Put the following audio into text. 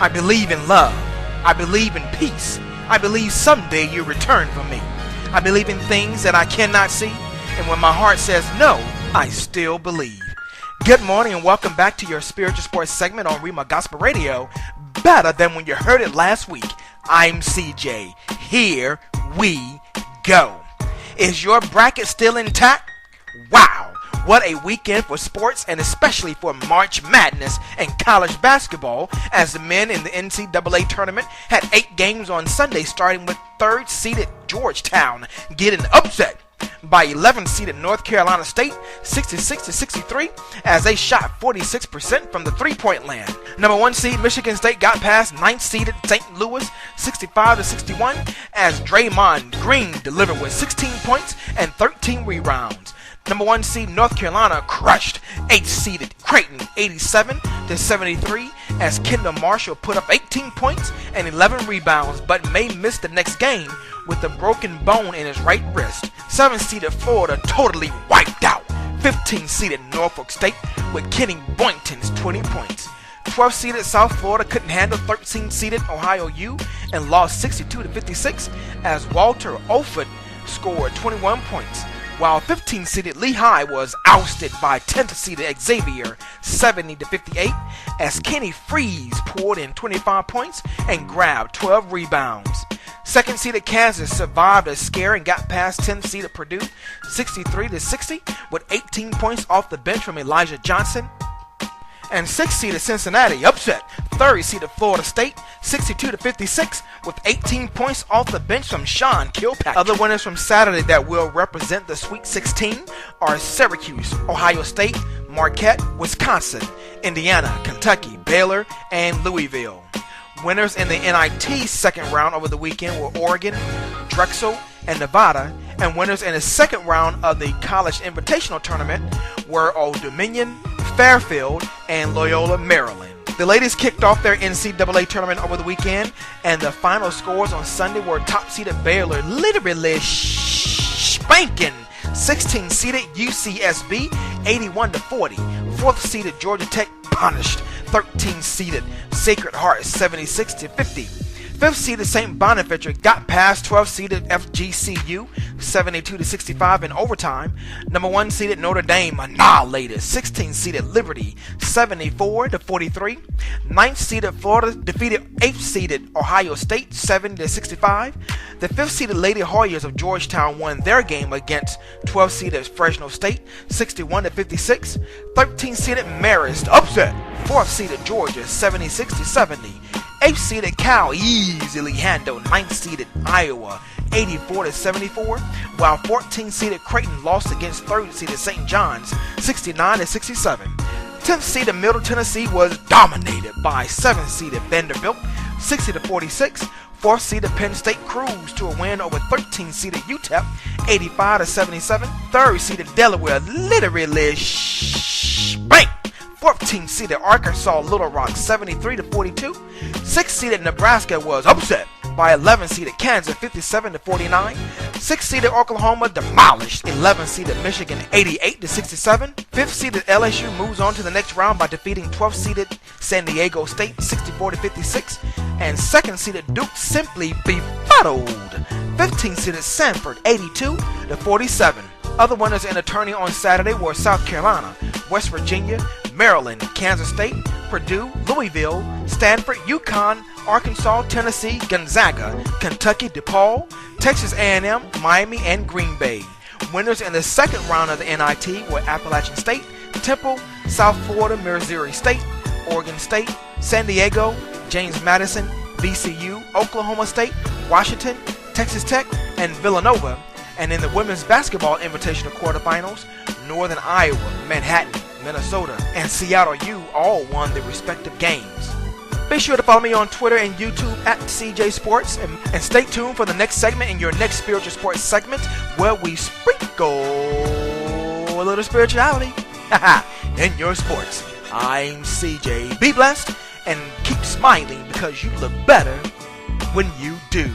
I believe in love. I believe in peace. I believe someday you'll return for me. I believe in things that I cannot see. And when my heart says no, I still believe. Good morning and welcome back to your spiritual sports segment on Rema Gospel Radio. Better than when you heard it last week. I'm CJ. Here we go. Is your bracket still intact? Wow. What a weekend for sports and especially for March Madness and college basketball, as the men in the NCAA tournament had 8 games on Sunday, starting with 3rd-seeded Georgetown getting upset by 11th-seeded North Carolina State 66-63 as they shot 46% from the three-point land. Number 1 seed Michigan State got past 9th-seeded St. Louis 65-61 as Draymond Green delivered with 16 points and 13 rebounds. Number 1 seed North Carolina crushed 8th-seeded Creighton 87-73 as Kendall Marshall put up 18 points and 11 rebounds, but may miss the next game with a broken bone in his right wrist. 7th-seeded Florida totally wiped out 15th-seeded Norfolk State with Kenny Boynton's 20 points. 12th-seeded South Florida couldn't handle 13th-seeded Ohio U and lost 62-56 as Walter Olford scored 21 points, while 15th-seeded Lehigh was ousted by 10th-seeded Xavier 70-58 as Kenny Freeze poured in 25 points and grabbed 12 rebounds. 2nd-seeded Kansas survived a scare and got past 10th-seeded Purdue 63-60 with 18 points off the bench from Elijah Johnson. And 6th-seeded Cincinnati upset 3rd-seeded Florida State 62-56 with 18 points off the bench from Sean Kilpatrick. Other winners from Saturday that will represent the Sweet 16 are Syracuse, Ohio State, Marquette, Wisconsin, Indiana, Kentucky, Baylor, and Louisville. Winners in the NIT second round over the weekend were Oregon, Drexel, and Nevada, and winners in the second round of the College Invitational Tournament were Old Dominion, Fairfield, and Loyola, Maryland. The ladies kicked off their NCAA tournament over the weekend, and the final scores on Sunday were top-seeded Baylor literally spanking 16th-seeded UCSB 81-40. 4th-seeded Georgia Tech punished 13th-seeded Sacred Heart 76-50. 5th-seeded St. Bonaventure got past 12th-seeded FGCU 72-65 in overtime. Number 1-seeded Notre Dame annihilated 16th-seeded Liberty 74-43. 9th-seeded Florida defeated 8th-seeded Ohio State 70-65. The 5th-seeded Lady Hoyas of Georgetown won their game against 12th-seeded Fresno State 61-56. 13th-seeded Marist upset 4th-seeded Georgia 76-70. 8th-seeded Cal easily handled 9th-seeded Iowa 84-74, while 14th-seeded Creighton lost against 3rd-seeded St. John's 69-67. 10th-seeded Middle Tennessee was dominated by 7th-seeded Vanderbilt 60-46. 4th-seeded Penn State cruised to a win over 13th-seeded UTEP 85-77. 3rd-seeded Delaware literally spanked 14th-seeded Arkansas Little Rock 73-42. 6th-seeded Nebraska was upset by 11th-seeded Kansas 57-49. 6th-seeded Oklahoma demolished 11th-seeded Michigan 88-67. 5th-seeded LSU moves on to the next round by defeating 12th-seeded San Diego State 64-56. And 2nd-seeded Duke simply befuddled 15th-seeded Sanford 82-47. Other winners in the tourney on Saturday were South Carolina, West Virginia, Maryland, Kansas State, Purdue, Louisville, Stanford, UConn, Arkansas, Tennessee, Gonzaga, Kentucky, DePaul, Texas A&M, Miami, and Green Bay. Winners in the second round of the NIT were Appalachian State, Temple, South Florida, Missouri State, Oregon State, San Diego, James Madison, VCU, Oklahoma State, Washington, Texas Tech, and Villanova. And in the women's basketball invitational quarterfinals, Northern Iowa, Manhattan, Minnesota, and Seattle U all won their respective games. Be sure to follow me on Twitter and YouTube at CJ Sports, and stay tuned for the next segment in your next spiritual sports segment, where we sprinkle a little spirituality in your sports. I'm CJ. Be blessed and keep smiling, because you look better when you do.